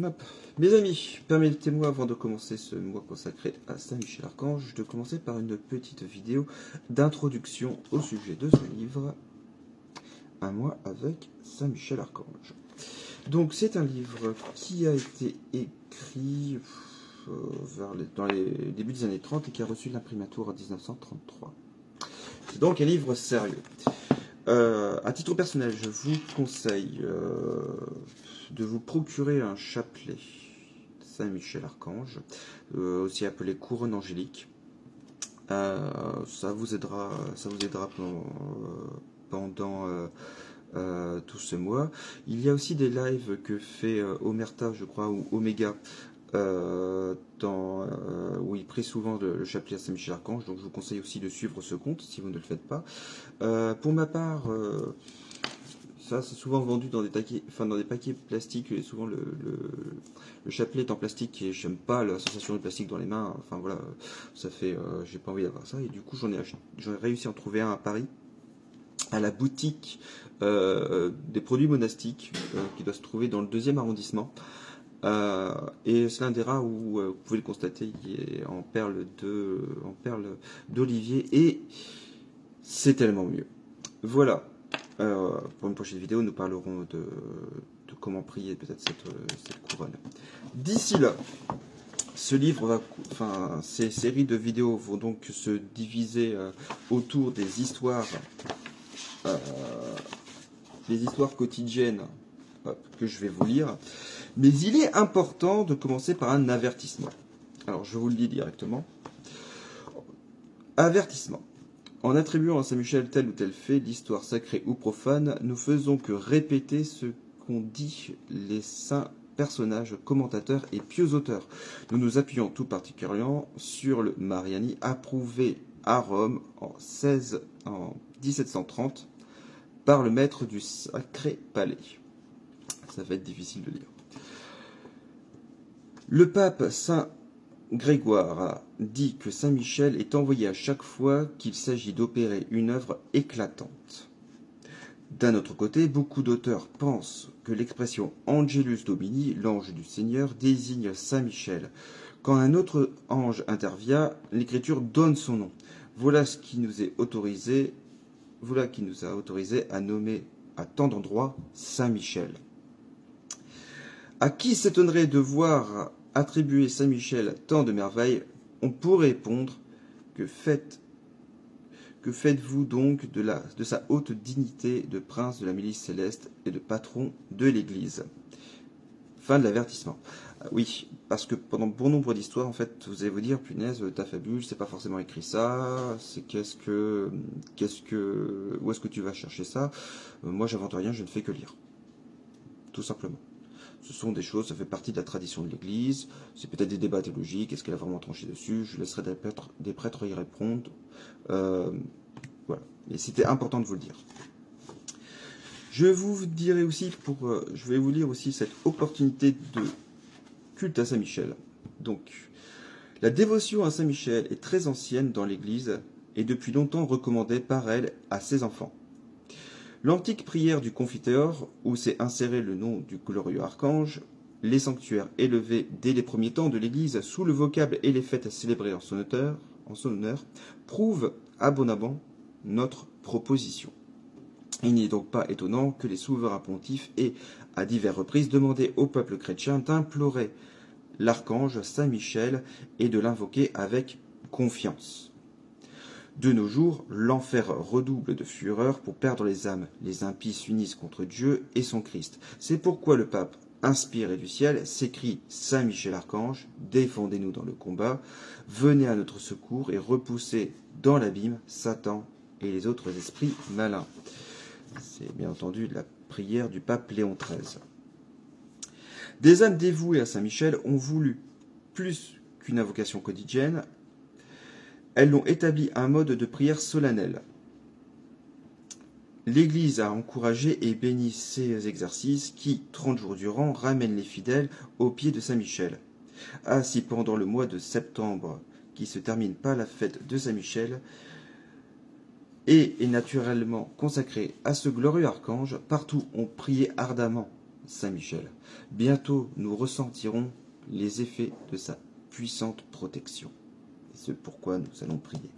Hop. Mes amis, permettez-moi avant de commencer ce mois consacré à Saint-Michel-Archange, de commencer par une petite vidéo d'introduction au sujet de ce livre, Un mois avec Saint-Michel-Archange. Donc c'est un livre qui a été écrit dans les débuts des années 30 et qui a reçu l'imprimatur en 1933. C'est donc un livre sérieux. À titre personnel, je vous conseille de vous procurer un chapelet Saint-Michel-Archange, aussi appelé couronne angélique. Ça vous aidera pendant tout ce mois. Il y a aussi des lives que fait Omerta, je crois, ou Omega, où il prie souvent le chapelet à Saint-Michel-Archange, donc je vous conseille aussi de suivre ce compte si vous ne le faites pas. Pour ma part, ça c'est souvent vendu dans des paquets plastiques, et souvent le chapelet est en plastique et j'aime pas la sensation du plastique dans les mains, enfin voilà, ça fait, j'ai pas envie d'avoir ça, et du coup j'en ai réussi à en trouver un à Paris, à la boutique des produits monastiques, qui doit se trouver dans le 2e arrondissement. Et c'est l'un des rares où vous pouvez le constater, il est en perles d'olivier et c'est tellement mieux. Voilà. Pour une prochaine vidéo, nous parlerons de comment prier peut-être cette couronne. D'ici là, ce livre ces séries de vidéos vont donc se diviser autour des histoires quotidiennes que je vais vous lire. Mais il est important de commencer par un avertissement. Alors, je vous le dis directement. Avertissement. En attribuant à Saint-Michel tel ou tel fait, l'histoire sacrée ou profane, nous faisons que répéter ce qu'ont dit les saints personnages, commentateurs et pieux auteurs. Nous nous appuyons tout particulièrement sur le Mariani, approuvé à Rome en 1730 par le maître du Sacré Palais. Ça va être difficile de lire. Le pape Saint Grégoire a dit que Saint Michel est envoyé à chaque fois qu'il s'agit d'opérer une œuvre éclatante. D'un autre côté, beaucoup d'auteurs pensent que l'expression Angelus Domini, l'ange du Seigneur, désigne Saint Michel. Quand un autre ange intervient, l'Écriture donne son nom. Voilà qui nous a autorisé à nommer à tant d'endroits Saint Michel. À qui s'étonnerait de voir attribuer Saint Michel tant de merveilles? On pourrait répondre que faites-vous donc de sa haute dignité de prince de la milice céleste et de patron de l'Église? Fin de l'avertissement. Oui, parce que pendant bon nombre d'histoires, en fait, vous allez vous dire, punaise, ta fabule, c'est pas forcément écrit ça, c'est où est-ce que tu vas chercher ça? Moi, j'invente rien, je ne fais que lire. Tout simplement. Ce sont des choses, ça fait partie de la tradition de l'Église, c'est peut-être des débats théologiques, est-ce qu'elle a vraiment tranché dessus? Je laisserai des prêtres y répondre. Voilà. Et c'était important de vous le dire. Je vais vous lire aussi cette opportunité de culte à Saint-Michel. Donc, la dévotion à Saint-Michel est très ancienne dans l'Église et depuis longtemps recommandée par elle à ses enfants. L'antique prière du Confiteor, où s'est inséré le nom du glorieux archange, les sanctuaires élevés dès les premiers temps de l'Église sous le vocable et les fêtes célébrées en son honneur, prouvent abondamment notre proposition. Il n'est donc pas étonnant que les souverains pontifes aient, à diverses reprises, demandé au peuple chrétien d'implorer l'archange Saint Michel et de l'invoquer avec confiance. De nos jours, l'enfer redouble de fureur pour perdre les âmes. Les impies s'unissent contre Dieu et son Christ. C'est pourquoi le pape, inspiré du ciel, s'écrie « Saint Michel Archange, défendez-nous dans le combat, venez à notre secours et repoussez dans l'abîme Satan et les autres esprits malins. » C'est bien entendu la prière du pape Léon XIII. Des âmes dévouées à Saint Michel ont voulu, plus qu'une invocation quotidienne, elles l'ont établi un mode de prière solennel. L'Église a encouragé et béni ces exercices qui, 30 jours durant, ramènent les fidèles au pied de Saint Michel. Ainsi, pendant le mois de septembre, qui se termine par la fête de Saint Michel, et est naturellement consacré à ce glorieux archange, partout on priait ardemment Saint Michel. Bientôt, nous ressentirons les effets de sa puissante protection. Et c'est pourquoi nous allons prier.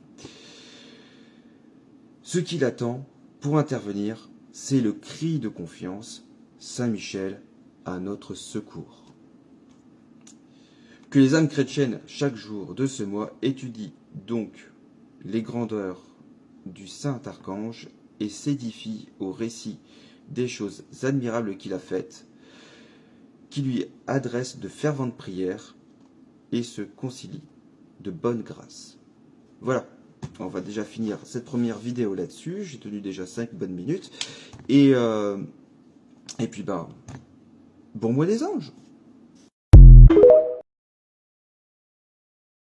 Ce qui l'attend pour intervenir, c'est le cri de confiance. Saint Michel, à notre secours. Que les âmes chrétiennes, chaque jour de ce mois, étudient donc les grandeurs du Saint Archange et s'édifient au récit des choses admirables qu'il a faites, qui lui adressent de ferventes prières et se concilient de bonne grâce. Voilà, on va déjà finir cette première vidéo là-dessus. J'ai tenu déjà 5 bonnes minutes. Et puis, bon mois des anges!